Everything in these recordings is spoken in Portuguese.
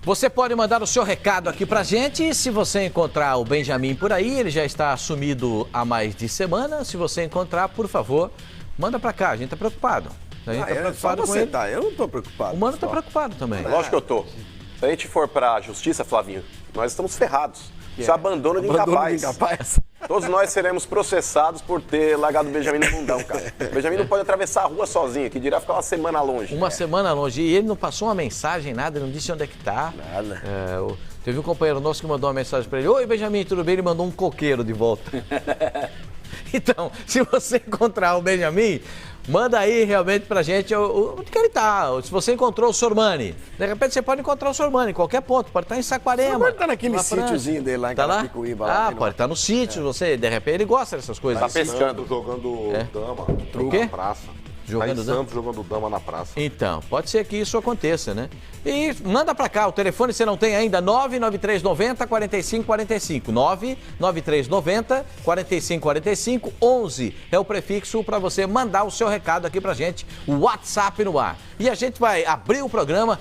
Você pode mandar o seu recado aqui pra gente. E se você encontrar o Benjamin por aí, ele já está sumido há mais de semana. Se você encontrar, por favor, manda pra cá. A gente tá preocupado. A gente tá preocupado com ele. Eu não tô preocupado. O Mano tá preocupado também. Lógico que eu tô. Se a gente for pra justiça, Flavinho, nós estamos ferrados. Isso é abandono de incapaz. Todos nós seremos processados por ter largado o Benjamin no mundão, cara. O Benjamin não pode atravessar a rua sozinho, que dirá ficar uma semana longe. Uma semana longe. E ele não passou uma mensagem, nada, ele não disse onde é que tá. Nada. Teve um companheiro nosso que mandou uma mensagem pra ele. Oi, Benjamin, tudo bem? Ele mandou um coqueiro de volta. Então, se você encontrar o Benjamin, manda aí realmente pra gente onde que ele tá. Se você encontrou o Sormani, de repente você pode encontrar o Sormani em qualquer ponto. Pode estar em Saquarema. Pode estar naquele sítiozinho dele lá em Carapicuíba. Pode estar no sítio. Você, de repente, ele gosta dessas coisas. Tá pescando. Jogando dama. O quê? Na praça. Jogando tá em Santos jogando dama na praça. Então, pode ser que isso aconteça, né? E manda pra cá, o telefone você não tem ainda, 99390-4545. 99390-4545. 11 é o prefixo para você mandar o seu recado aqui pra gente, o WhatsApp no ar. E a gente vai abrir o programa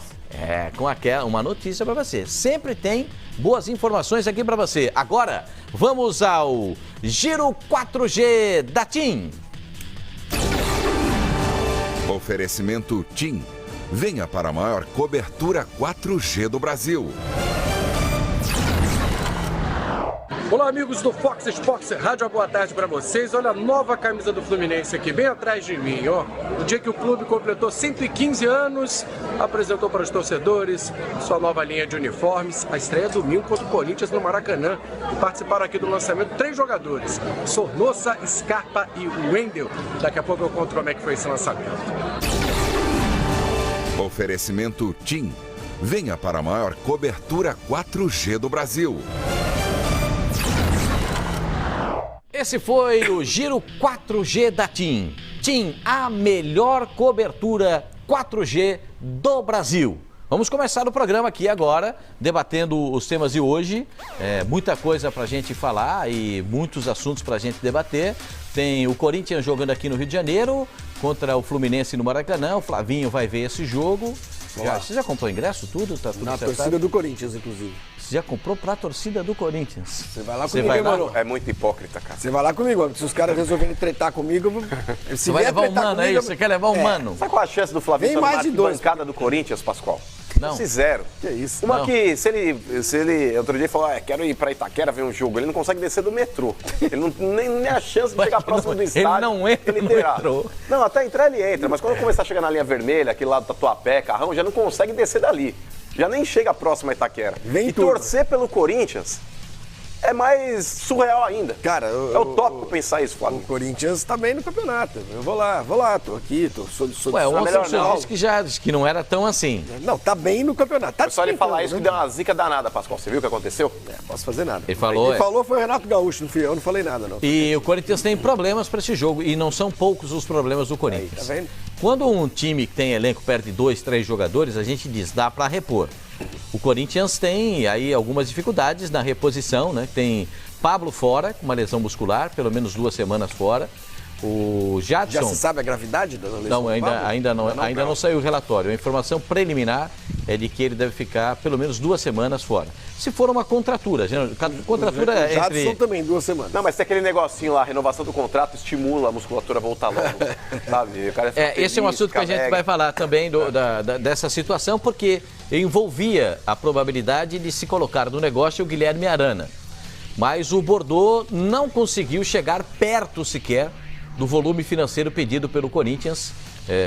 com uma notícia pra você. Sempre tem boas informações aqui pra você. Agora, vamos ao Giro 4G da TIM. Oferecimento TIM. Venha para a maior cobertura 4G do Brasil. Olá, amigos do Fox Sports Rádio, boa tarde para vocês. Olha a nova camisa do Fluminense aqui, bem atrás de mim, ó. No dia que o clube completou 115 anos, apresentou para os torcedores sua nova linha de uniformes. A estreia domingo contra o Corinthians no Maracanã. E participaram aqui do lançamento 3 jogadores, Sornosa, Scarpa e Wendel. Daqui a pouco eu conto como é que foi esse lançamento. Oferecimento TIM. Venha para a maior cobertura 4G do Brasil. Esse foi o Giro 4G da TIM. TIM, a melhor cobertura 4G do Brasil. Vamos começar o programa aqui agora, debatendo os temas de hoje. Muita coisa pra gente falar e muitos assuntos pra gente debater. Tem o Corinthians jogando aqui no Rio de Janeiro contra o Fluminense no Maracanã. O Flavinho vai ver esse jogo. Você já comprou ingresso, tudo? Tá tudo Na acertado? torcida do Corinthians, inclusive. Você já comprou pra torcida do Corinthians? Você vai lá comigo, hein, mano? É muito hipócrita, cara. Você vai lá comigo, mano. Se os caras resolverem tretar comigo, Você vai levar um mano aí? Você quer levar um mano? Sabe qual a chance do Flavinho Vem mais de na 2. bancada do Corinthians, Pascoal? Não. Zero. Que isso? Uma Não. que, se ele outro dia falou, quero ir pra Itaquera ver um jogo, ele não consegue descer do metrô. Ele não nem a chance de chegar próximo do estádio. Ele não entra no terá. metrô. Não, até entrar ele entra, mas quando começar a chegar na linha vermelha, aquele lado do Tatuapé, Carrão, já não consegue descer dali. Já nem chega próximo a Itaquera. Vem e tudo. torcer pelo Corinthians é mais surreal ainda. Cara, é utópico pensar isso, O Flávio. Corinthians tá bem no campeonato. Eu vou lá, tô aqui, sou Ué, ontem melhor o senhor não. disse que não era tão assim. Não, tá bem no campeonato. Tá Foi só ele disputando, falar isso que né? deu uma zica danada, Pascoal. Você viu o que aconteceu? Posso fazer nada. Ele falou, Quem falou foi o Renato Gaúcho, não fui eu, não falei nada, não. E o Corinthians tem problemas para esse jogo, e não são poucos os problemas do Corinthians. Tá vendo? Quando um time que tem elenco perde 2, 3 jogadores, a gente diz, dá para repor. O Corinthians tem aí algumas dificuldades na reposição, né? Tem Pablo fora, com uma lesão muscular, pelo menos 2 semanas fora. O Jadson... Já se sabe a gravidade da lesão? Não, do Pablo? ainda não saiu o relatório. A informação preliminar é de que ele deve ficar pelo menos 2 semanas fora. Se for uma contratura, contratura O Jadson entre... também, 2 semanas. Não, mas tem aquele negocinho lá, a renovação do contrato estimula a musculatura a voltar logo, sabe? O cara fica Esse é um feliz, assunto que a fica gente alegre. vai falar também dessa situação, porque envolvia a probabilidade de se colocar no negócio o Guilherme Arana. Mas o Bordeaux não conseguiu chegar perto sequer do volume financeiro pedido pelo Corinthians,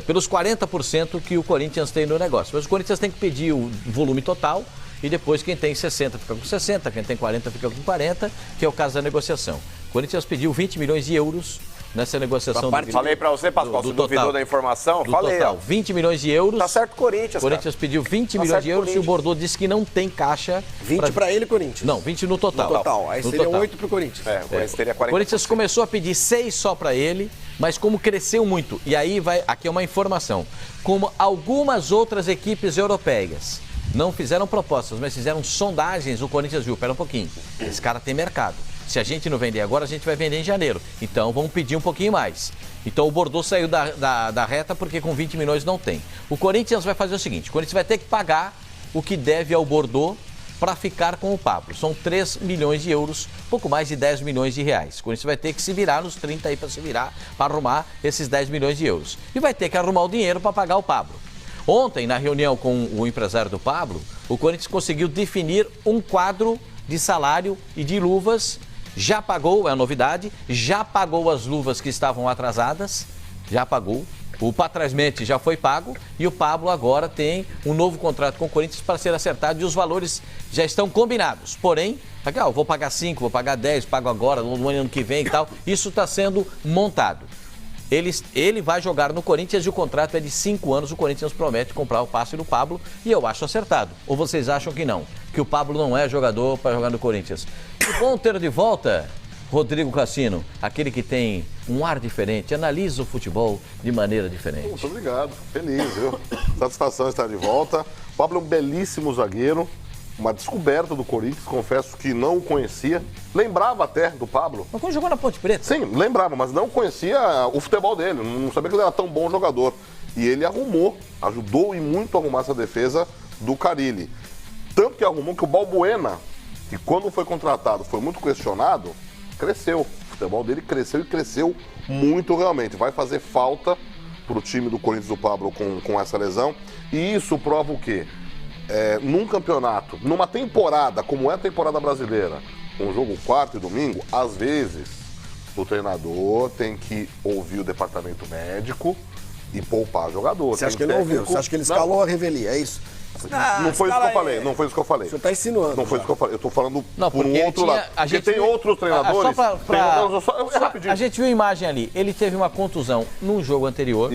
pelos 40% que o Corinthians tem no negócio. Mas o Corinthians tem que pedir o volume total e depois quem tem 60 fica com 60, quem tem 40 fica com 40, que é o caso da negociação. O Corinthians pediu 20 milhões de euros nessa negociação. Falei pra você, Pascoal, você duvidou da informação? Falei, total, ó. 20 milhões de euros. Tá certo, Corinthians, O Corinthians pediu 20 milhões de euros e o Bordeaux disse que não tem caixa. 20 pra ele, Corinthians. Não, 20 no total. No total. Aí seria 8 pro Corinthians. O Corinthians teria 40%. O Corinthians começou a pedir 6 só para ele, mas como cresceu muito, e aí aqui é uma informação, como algumas outras equipes europeias não fizeram propostas, mas fizeram sondagens, o Corinthians viu, pera um pouquinho, esse cara tem mercado. Se a gente não vender agora, a gente vai vender em janeiro. Então vamos pedir um pouquinho mais. Então o Bordeaux saiu da reta porque com 20 milhões não tem. O Corinthians vai fazer o seguinte, o Corinthians vai ter que pagar o que deve ao Bordeaux para ficar com o Pablo. São 3 milhões de euros, pouco mais de 10 milhões de reais. Com isso vai ter que se virar nos 30 aí para se virar, para arrumar esses 10 milhões de euros. E vai ter que arrumar o dinheiro para pagar o Pablo. Ontem, na reunião com o empresário do Pablo, o Corinthians conseguiu definir um quadro de salário e de luvas. Já pagou, é a novidade, já pagou as luvas que estavam atrasadas, já pagou. O Patrasmente já foi pago e o Pablo agora tem um novo contrato com o Corinthians para ser acertado e os valores já estão combinados. Porém, vou pagar 5, vou pagar 10, pago agora, no ano que vem e tal. Isso está sendo montado. Ele vai jogar no Corinthians e o contrato é de 5 anos. O Corinthians promete comprar o passe do Pablo e eu acho acertado. Ou vocês acham que não? Que o Pablo não é jogador para jogar no Corinthians? Que bom ter de volta Rodrigo Cassino, aquele que tem um ar diferente, analisa o futebol de maneira diferente. Muito obrigado, feliz, viu? Satisfação estar de volta. O Pablo é um belíssimo zagueiro, uma descoberta do Corinthians, confesso que não o conhecia. Lembrava até do Pablo. Mas quando jogou na Ponte Preta? Sim, lembrava, mas não conhecia o futebol dele, não sabia que ele era tão bom jogador. E ele ajudou e muito a arrumar essa defesa do Carille. Tanto que arrumou que o Balbuena, que quando foi contratado foi muito questionado, cresceu. O futebol dele cresceu e cresceu muito realmente. Vai fazer falta para o time do Corinthians do Pablo com essa lesão. E isso prova o quê? Num campeonato, numa temporada como é a temporada brasileira, um jogo quarto e domingo, às vezes o treinador tem que ouvir o departamento médico e poupar jogador. Você acha que ele não ouviu? Você acha que ele escalou a revelia? É isso? Não foi isso que eu falei, não foi isso que eu falei. Você está insinuando. Não foi isso que eu falei, eu estou falando por um outro lado. Porque tem outros treinadores... Rapidinho. A gente viu a imagem ali, ele teve uma contusão num jogo anterior,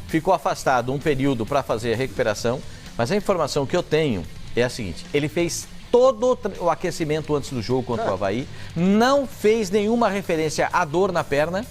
ficou afastado um período para fazer a recuperação, mas a informação que eu tenho é a seguinte, ele fez todo o aquecimento antes do jogo contra o Avaí, não fez nenhuma referência à dor na perna,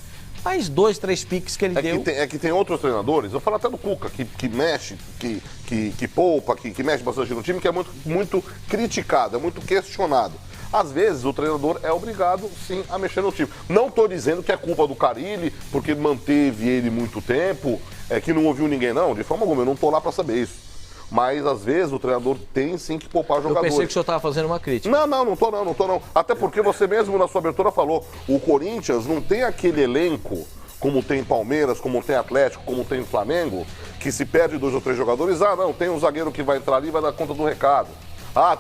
mais 2, 3 piques que ele deu. Que tem outros treinadores, eu falo até do Cuca, que mexe, que poupa, que mexe bastante no time, que é muito criticado, é muito questionado. Às vezes o treinador é obrigado, sim, a mexer no time. Não estou dizendo que é culpa do Carille, porque manteve ele muito tempo, que não ouviu ninguém, não. De forma alguma, eu não estou lá para saber isso. Mas, às vezes, o treinador tem, sim, que poupar jogadores. Eu pensei que o senhor estava fazendo uma crítica. Não estou não. Até porque você mesmo, na sua abertura, falou, o Corinthians não tem aquele elenco, como tem Palmeiras, como tem Atlético, como tem Flamengo, que se perde 2 ou 3 jogadores, tem um zagueiro que vai entrar ali e vai dar conta do recado.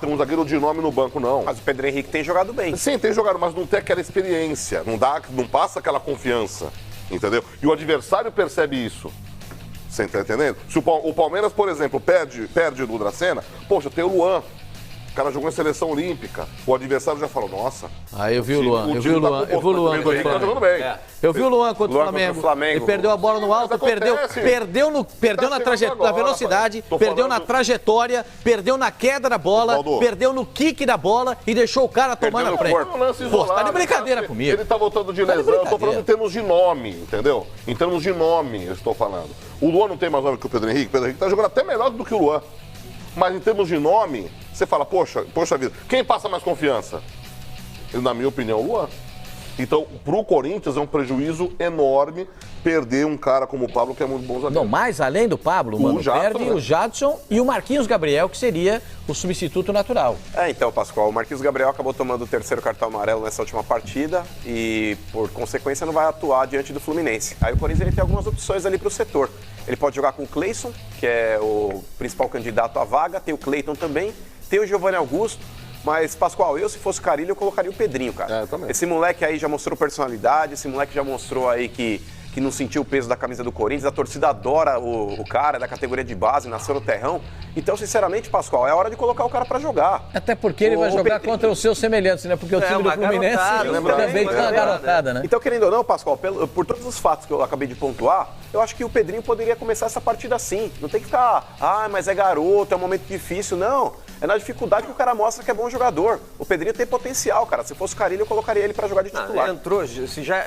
Tem um zagueiro de nome no banco, não. Mas o Pedro Henrique tem jogado bem. Sim, tem jogado, mas não tem aquela experiência, não passa aquela confiança, entendeu? E o adversário percebe isso. Você está entendendo? Se o Palmeiras, por exemplo, perde do Dracena, poxa, tem o Luan. O cara jogou em seleção olímpica. O adversário já falou, nossa. Eu vi o Luan. Eu vi o Luan contra o Flamengo. Eu vi o Luan contra o Flamengo. Ele perdeu a bola no alto, perdeu na velocidade, perdeu na trajetória, perdeu na queda da bola, perdeu no kick da bola e deixou o cara tomar na frente. Pô, tá de brincadeira comigo. Ele tá voltando de lesão, eu tô falando em termos de nome, entendeu? Em termos de nome, eu estou falando. O Luan não tem mais nome que o Pedro Henrique. O Pedro Henrique tá jogando até melhor do que o Luan. Mas em termos de nome, você fala, poxa vida, quem passa mais confiança? Na minha opinião, o Luan. Então, pro Corinthians é um prejuízo enorme perder um cara como o Pablo, que é muito bom zagueiro. Não, mais além do Pablo, mano, perde o Jadson e o Marquinhos Gabriel, que seria o substituto natural. Então, Pascoal, o Marquinhos Gabriel acabou tomando o 3º cartão amarelo nessa última partida e, por consequência, não vai atuar diante do Fluminense. Aí o Corinthians tem algumas opções ali pro setor. Ele pode jogar com o Cleison, que é o principal candidato à vaga, tem o Cleiton também, tem o Giovanni Augusto. Mas, Pascoal, se fosse o Carille, eu colocaria o Pedrinho, cara. Também. Esse moleque aí já mostrou personalidade, esse moleque já mostrou aí que não sentiu o peso da camisa do Corinthians, a torcida adora o cara, da categoria de base, nasceu no terrão. Então, sinceramente, Pascoal, é hora de colocar o cara pra jogar. Até porque ele vai jogar contra os seus semelhantes, né? Porque o time do Fluminense também tem uma garotada, né? Então, querendo ou não, Pascoal, por todos os fatos que eu acabei de pontuar, eu acho que o Pedrinho poderia começar essa partida assim. Não tem que ficar, mas é garoto, é um momento difícil. Não. É na dificuldade que o cara mostra que é bom jogador. O Pedrinho tem potencial, cara. Se fosse o Carille, eu colocaria ele pra jogar de titular.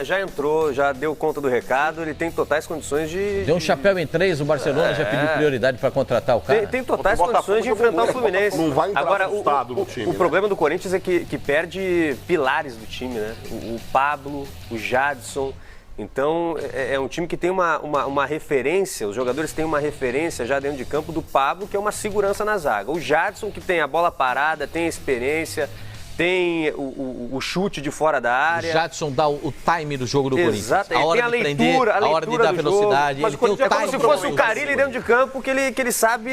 Já entrou, já deu conta do recado, ele tem totais condições de... Deu um chapéu em 3, o Barcelona já pediu prioridade pra contratar o cara. Tem totais condições de enfrentar o Fluminense. Não vai entrar agora, assustado no time. O problema do Corinthians é que perde pilares do time, né? O Pablo, o Jadson... Então, é um time que tem uma referência, os jogadores têm uma referência já dentro de campo do Pablo, que é uma segurança na zaga. O Jadson, que tem a bola parada, tem a experiência, tem o chute de fora da área. O Jadson dá o time do jogo do Corinthians. Exato, A hora tem de prender, a hora de dar velocidade. Mas ele tem o é como time se fosse o Carille dentro de campo, que ele sabe,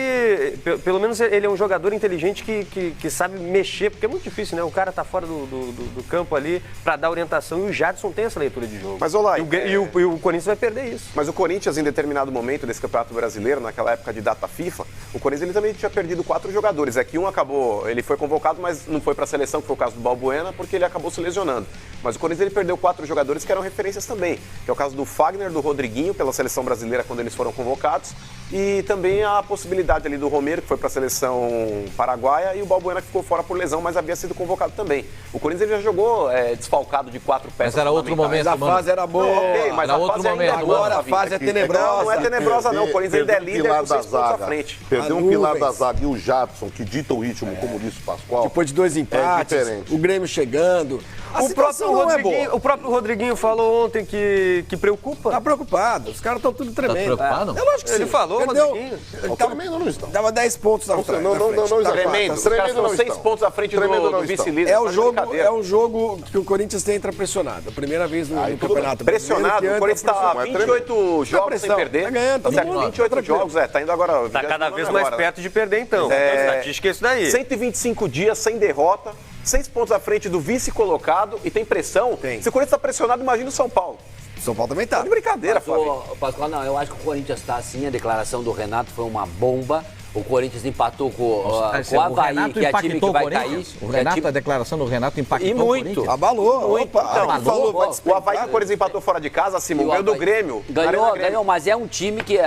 pelo menos ele é um jogador inteligente que sabe mexer, porque é muito difícil, né? O cara tá fora do campo ali pra dar orientação e o Jadson tem essa leitura de jogo. Mas, olá, e o Corinthians vai perder isso. Mas o Corinthians, em determinado momento desse Campeonato Brasileiro, naquela época de data FIFA, o Corinthians ele também tinha perdido 4 jogadores. É que um acabou, ele foi convocado, mas não foi para a seleção, que foi o caso do Balbuena, porque ele acabou se lesionando. Mas o Corinthians ele perdeu 4 jogadores que eram referências também, que é o caso do Fagner, do Rodriguinho, pela seleção brasileira quando eles foram convocados, e também a possibilidade ali do Romero, que foi para a seleção paraguaia, e o Balbuena, que ficou fora por lesão, mas havia sido convocado também. O Corinthians ele já jogou desfalcado de 4 peças. Mas era outro momento, mas a fase era boa. Não, okay, mas era a outro fase momento. Agora a fase é tenebrosa. Não é tenebrosa, não. O Corinthians ainda é líder com 6 pontos à frente. Perder um pilar da zaga e o Jadson, que dita o ritmo, como disse o Pascoal. Depois de 2 empates, diferente. o Grêmio chegando. O próprio Rodriguinho falou ontem que preocupa. Tá preocupado. Os caras estão tudo tremendo. Tá preocupado? Eu acho que Ele sim. falou, Rodriguinho. Tremendo não estão. Dava 10 pontos na frente. Não, Tremendo. Os caras estão 6 pontos à frente do vice-líder. É o jogo que o Corinthians entra pressionado. A primeira vez no campeonato. Pressionado. O Corinthians está 28 jogos sem perder. Tá ganhando, tá certo, mundo. 28 jogos, tá indo agora. Tá cada vez mais perto de perder, então. A estatística é isso daí. 125 dias sem derrota, 6 pontos à frente do vice colocado e tem pressão. Tem. Se o Corinthians está pressionado, imagina o São Paulo. São Paulo também tá. Tá de brincadeira, Flávio. Pascoal, não, eu acho que o Corinthians está assim, a declaração do Renato foi uma bomba. O Corinthians empatou com o Avaí, que é time que vai cair. O Renato, a declaração do Renato impactou o Corinthians. Abalou. Muito. O Avaí que o Corinthians empatou fora de casa, Simão, ganhou do Grêmio. Ganhou, mas é um time que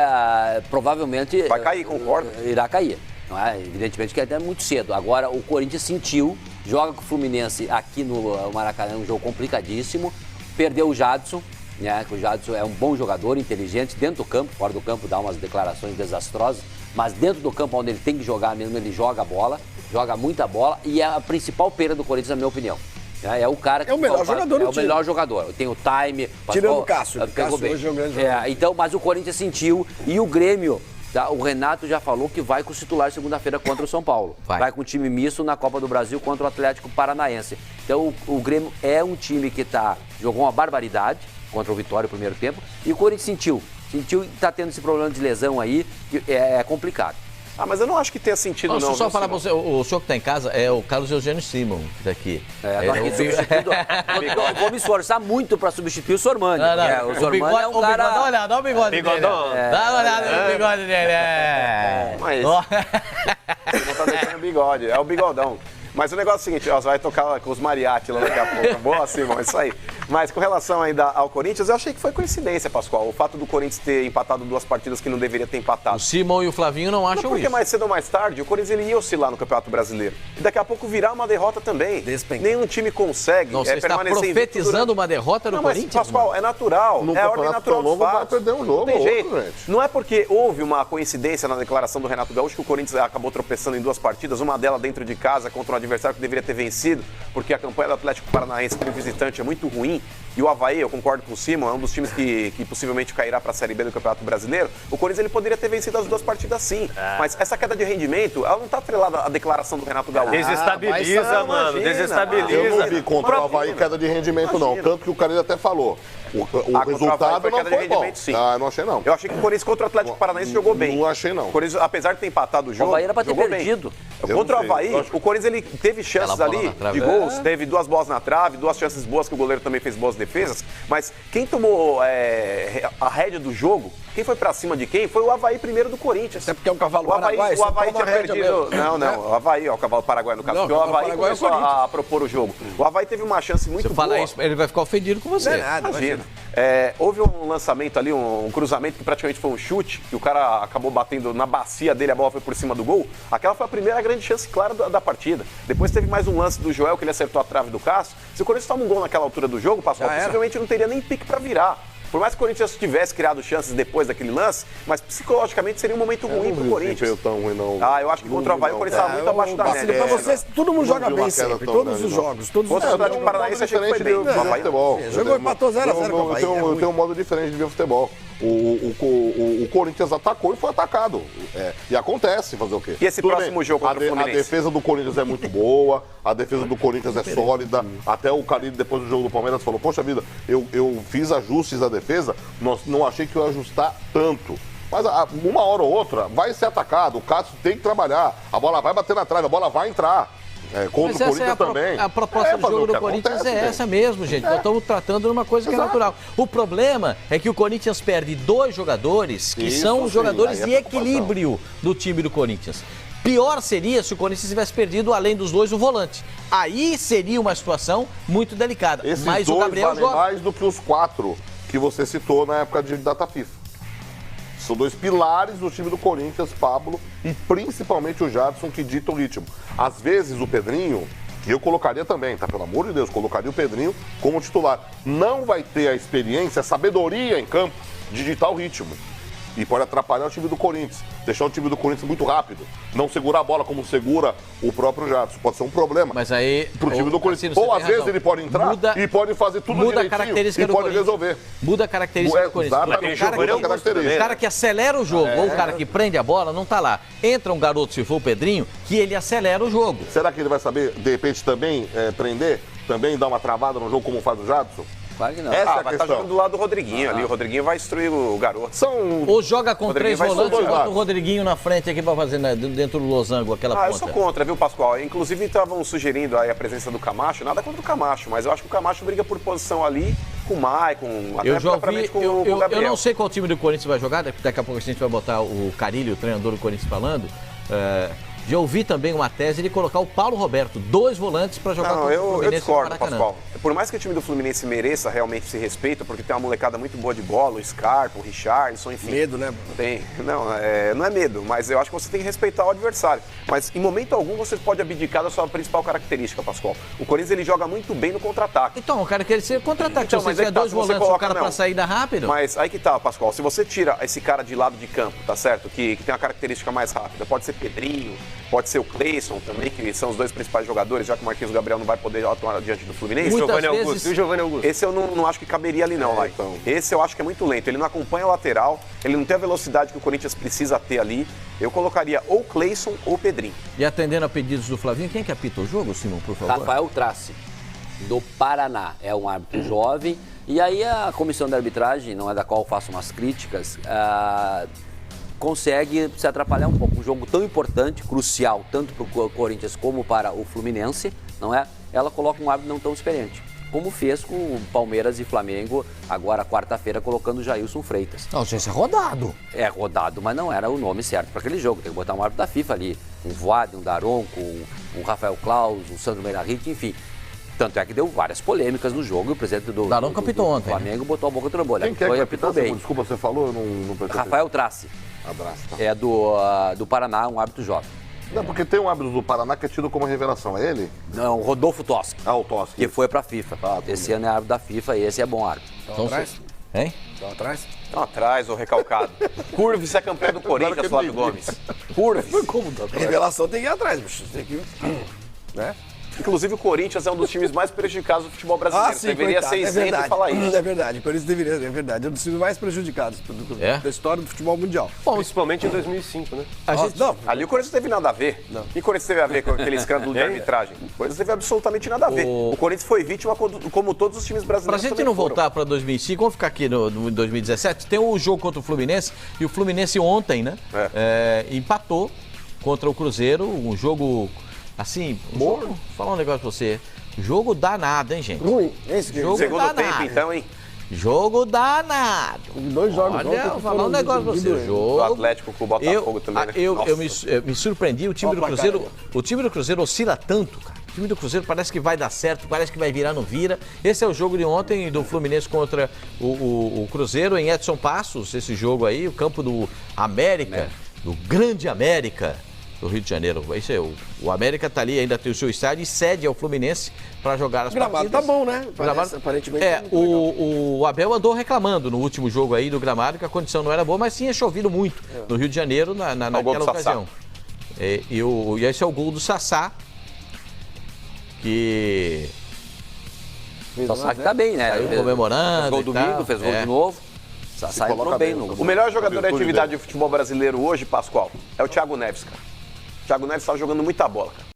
provavelmente... Vai cair, concordo. Irá cair. Não é? Evidentemente que é muito cedo. Agora, o Corinthians sentiu, joga com o Fluminense aqui no Maracanã, um jogo complicadíssimo. Perdeu o Jadson, né? Que o Jadson é um bom jogador, inteligente, dentro do campo, fora do campo dá umas declarações desastrosas, mas dentro do campo onde ele tem que jogar mesmo, ele joga bola, joga muita bola, e é a principal perda do Corinthians, na minha opinião. É o cara que... É o melhor jogador do time. É o melhor jogador. Tem o time... Tirando o Cássio. Pegou bem. Hoje é um grande jogador. Então, mas o Corinthians sentiu, e o Grêmio... Tá, o Renato já falou que vai com o titular segunda-feira contra o São Paulo. Vai com o time misto na Copa do Brasil contra o Atlético Paranaense. Então o Grêmio é um time que jogou uma barbaridade contra o Vitória no primeiro tempo. E o Corinthians sentiu que está tendo esse problema de lesão aí, que é complicado. Mas eu não acho que tenha sentido, não. Deixa eu só falar pra você, o senhor que está em casa é o Carlos Eugênio Simon, que está aqui. Eu vou me esforçar muito para substituir o Sormani. O Sormani é um cara... Dá uma olhada, dá o bigode Bigodão. dele. Dá uma olhada no bigode dele. Mas... Não tá deixando o bigode, é o bigodão. Mas o negócio é o seguinte, você vai tocar com os mariachi lá daqui a pouco. Boa, Simão, isso aí. Mas com relação ainda ao Corinthians, eu achei que foi coincidência, Pascoal. O fato do Corinthians ter empatado 2 partidas que não deveria ter empatado. O Simão e o Flavinho não acham porque isso. Mais cedo ou mais tarde, o Corinthians ele ia oscilar no Campeonato Brasileiro. E daqui a pouco virar uma derrota também. Nenhum time consegue você está profetizando uma derrota do Corinthians? Mas, Pascoal, é natural. No é a ordem natural dos fatos. Vai perder um jogo, não tem jeito. gente. Não é porque houve uma coincidência na declaração do Renato Gaúcho que o Corinthians acabou tropeçando em 2 partidas, uma delas dentro de casa contra um adversário que deveria ter vencido, porque a campanha do Atlético Paranaense como visitante é muito ruim. E o Avaí, eu concordo com o Simon, é um dos times que possivelmente cairá para a Série B do Campeonato Brasileiro. O Corinthians ele poderia ter vencido as 2 partidas sim. Mas essa queda de rendimento, ela não está atrelada à declaração do Renato Gaúcho. Desestabiliza, mano. Desestabiliza. Eu não vi contra o Avaí queda de rendimento, não. Tanto que o Carille até falou. O resultado não foi bom. Sim. Eu não achei, não. Eu achei que o Corinthians contra o Atlético Paranaense jogou bem. Não achei, não. O Corinthians, apesar de ter empatado o jogo, o Avaí era para ter perdido. Contra o Avaí, o Corinthians ele teve chances ali de gols, teve 2 bolas na trave, 2 chances boas que o goleiro também fez boas defesas, mas quem tomou a rédea do jogo, quem foi pra cima de quem, foi o Avaí primeiro do Corinthians. Até porque é um cavalo paraguai. O Avaí tinha perdido... Não, o Avaí, o cavalo paraguai no caso, porque o Avaí começou a propor o jogo. O Avaí teve uma chance muito boa. Fala isso, ele vai ficar ofendido com você. Não é nada, imagina. Houve um lançamento ali, um cruzamento que praticamente foi um chute, que o cara acabou batendo na bacia dele, a bola foi por cima do gol. Aquela foi a primeira grande chance clara da partida. Depois teve mais um lance do Joel, que ele acertou a trave do Cássio. Se o Corinthians toma um gol naquela altura do jogo, Pascoal, possivelmente não teria nem pique pra virar. Por mais que o Corinthians tivesse criado chances depois daquele lance, mas psicologicamente seria um momento ruim pro Corinthians. Tão ruim, não. Eu acho que contra o Avaí o Corinthians estava muito abaixo da média. Pra vocês, todo mundo joga bem sempre, todos os jogos. Todos os jogos. O Paranaense achei que foi bem. Futebol. Jogou, empatou 0-0 com o Avaí. Eu tenho um modo diferente de ver futebol. O Corinthians atacou e foi atacado. E acontece fazer o quê? E esse próximo jogo contra o Fluminense? A defesa do Corinthians é muito boa, a defesa do Corinthians é sólida. Até o Carille, depois do jogo do Palmeiras, falou, poxa vida, eu fiz ajustes na defesa, não achei que eu ia ajustar tanto. Mas uma hora ou outra vai ser atacado, o Cássio tem que trabalhar, a bola vai bater na trave, a bola vai entrar. Contra o Corinthians também. A proposta do jogo do Corinthians é essa mesmo, gente. Nós estamos tratando de uma coisa que é natural. O problema é que o Corinthians perde 2 jogadores que são os jogadores de equilíbrio do time do Corinthians. Pior seria se o Corinthians tivesse perdido, além dos 2, o volante. Aí seria uma situação muito delicada. Esses mas 2 o Gabriel valem mais do que os 4 que você citou na época de data FIFA. São 2 pilares do time do Corinthians, Pablo, e principalmente o Jadson, que dita o ritmo. Às vezes o Pedrinho, que eu colocaria também, tá? Pelo amor de Deus, colocaria o Pedrinho como titular. Não vai ter a experiência, a sabedoria em campo de ditar o ritmo. E pode atrapalhar o time do Corinthians, deixar o time do Corinthians muito rápido, não segurar a bola como segura o próprio Jadson. Pode ser um problema. Mas aí, pro time do Corinthians. Ou às vezes ele pode entrar e pode fazer tudo direitinho a característica e pode resolver. Muda a característica do Corinthians. O cara que acelera o jogo, ou o cara que prende a bola, não tá lá. Entra um garoto, se for o Pedrinho, que ele acelera o jogo. Será que ele vai saber, de repente, também prender? Também dar uma travada no jogo como faz o Jadson? Claro que não. Vai estar jogando do lado do Rodriguinho ali. O Rodriguinho vai instruir o garoto. Ou joga com 3 volantes e bota o Rodriguinho na frente aqui pra fazer dentro do losango aquela ponta. Eu sou contra, viu, Pascoal? Inclusive estavam sugerindo aí a presença do Camacho. Nada contra o Camacho, mas eu acho que o Camacho briga por posição ali com o Maicon, até propriamente com o Gabriel. Eu não sei qual time do Corinthians vai jogar. Daqui a pouco a gente vai botar o Carille, o treinador do Corinthians, falando. Já ouvi também uma tese de colocar o Paulo Roberto, 2 volantes para jogar contra o Fluminense. Eu discordo, Pascoal. Por mais que o time do Fluminense mereça realmente esse respeito, porque tem uma molecada muito boa de bola, o Scarpa, o Richarlison, enfim. Medo, né? Não é medo, mas eu acho que você tem que respeitar o adversário. Mas em momento algum você pode abdicar da sua principal característica, Pascoal. O Corinthians ele joga muito bem no contra-ataque. Então, o cara quer ser contra-ataque. Então, se você tiver 2 volantes, o cara para saída rápido. Mas aí que tá, Pascoal. Se você tira esse cara de lado de campo, tá certo? Que tem uma característica mais rápida, pode ser Pedrinho, pode ser o Cleison também, que são os 2 principais jogadores, já que o Marquinhos Gabriel não vai poder atuar diante do Fluminense. E o Giovanni Augusto. Esse eu não acho que caberia ali não, vai. Então. Esse eu acho que é muito lento. Ele não acompanha a lateral, ele não tem a velocidade que o Corinthians precisa ter ali. Eu colocaria ou Cleison ou Pedrinho. E atendendo a pedidos do Flavinho, quem que apita o jogo, Simão, por favor? Rafael Trace, do Paraná. É um árbitro jovem. E aí a comissão de arbitragem, não é da qual eu faço umas críticas, consegue se atrapalhar um pouco. Um jogo tão importante, crucial, tanto para o Corinthians como para o Fluminense, não é? Ela coloca um árbitro não tão experiente, como fez com o Palmeiras e Flamengo, agora quarta-feira, colocando o Jailson Freitas. Não, isso é rodado. É rodado, mas não era o nome certo para aquele jogo. Tem que botar um árbitro da FIFA ali, um Voad, um Daronco, um Rafael Claus, um Sandro Meirahit, enfim. Tanto é que deu várias polêmicas no jogo e o presidente do Flamengo botou a boca no trambolho. Quem que apitou bem. Desculpa, você falou, eu não percebi. Rafael Trace. Tá. É do Paraná, um árbitro jovem. Não, porque tem um árbitro do Paraná que é tido como revelação, é ele? Não, Rodolfo Toschi. O Toschi. Que foi pra FIFA. Esse ano é árbitro da FIFA e esse é bom árbitro. Estão atrás? Hein? Estão atrás? Estão atrás, ô recalcado. Curve-se é campeão do Corinthians, Flávio Gomes. Curve-se. Como tá atrás? Revelação tem que ir atrás, bicho. Tem que ir, né? Inclusive o Corinthians é um dos times mais prejudicados do futebol brasileiro. Sim, deveria ser isento e falar isso. É verdade, o Corinthians deveria, é verdade. É um dos times mais prejudicados da história do futebol mundial. Bom, principalmente em 2005, né? Ali o Corinthians não teve nada a ver. Não. E o Corinthians teve a ver com aquele escândalo de arbitragem? O Corinthians teve absolutamente nada a ver. O Corinthians foi vítima como todos os times brasileiros. Pra gente não voltar para 2005, vamos ficar aqui no 2017. Tem o jogo contra o Fluminense e o Fluminense ontem, né? Empatou contra o Cruzeiro, um jogo... Assim, vou falar um negócio pra você. Jogo danado, hein, gente? Ruim. Jogo segundo danado. tempo, então, hein? Jogo danado. 2 jogos. Olha, vou falar um negócio pra você. O Atlético com o Botafogo também, né? Eu me surpreendi. O time do Cruzeiro oscila tanto, cara. O time do Cruzeiro parece que vai dar certo, parece que vai virar, não vira. Esse é o jogo de ontem do Fluminense contra o Cruzeiro em Edson Passos. Esse jogo aí, o campo do América, do Grande América. do Rio de Janeiro. Isso é, o América tá ali, ainda tem o seu estádio e cede ao Fluminense para jogar as partidas. O gramado tá bom, né? Gramado, aparentemente o Abel andou reclamando no último jogo aí do gramado que a condição não era boa, mas tinha chovido muito no Rio de Janeiro naquela ocasião. E esse é o gol do Sassá, que... Sassá que tá bem, né? Saiu comemorando. Fez gol domingo, fez gol de novo. Sassá entrou bem no O melhor jogador da atividade de futebol brasileiro hoje, Pascoal, é o Thiago Neves, cara. O Thiago Neves tá jogando muita bola, cara.